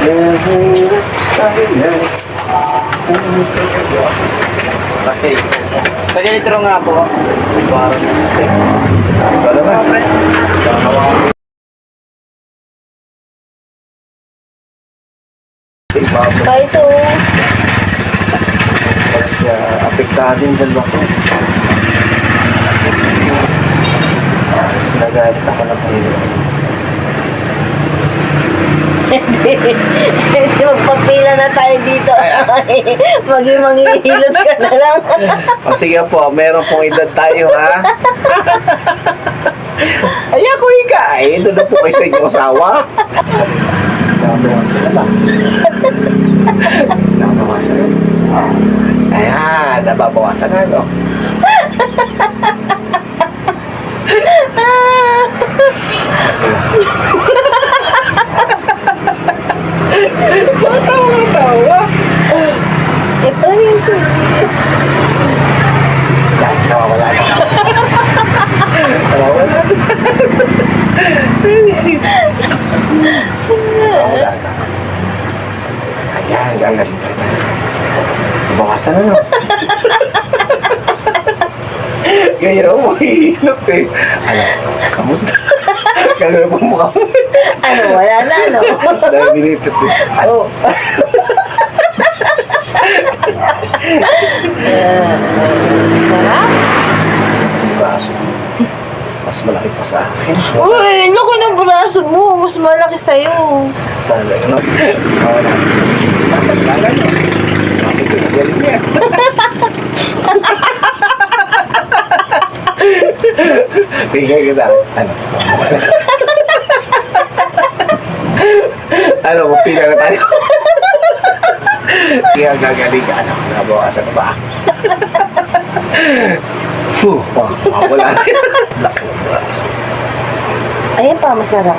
Okay. Kaya litro nga po. Parang ito naman. Pa ito. Para siya apektado yung dalawa ko. Nagalit ako ng panginoon. Magpapila na tayo dito. Manghihilot ka na lang. O sige po, meron pong edad tayo ha. Ay ako ika, ito na po kayo sa inyong asawa. Nakabawasan na ba? Nakabawasan na. Ayan, nababawasan na, no? Tawa. Ito yun. Dahil nawawala na. Nawawala na. Nawawala na. Ayan, gagaling ka na. Bawasan na, no? Ganyan ako mahilap eh. Ano, kamusta? Gagawin po mukha mo. Ano, wala na, no? Dahil binitit eh. Oh. Sarap. Braso. Mas malaki pa sa akin. Uy, naku ng braso mo. Mas malaki sa'yo. Sana yun, no? Oo na. Tataglagan nyo. Kasi pinagaling niya. Tingnan ka sa akin. Ano, magpila na tayo. Kaya gagaling ka. Ano, nabawasan ba? Wala na. Laki ng braso. Ayan pa, masarap.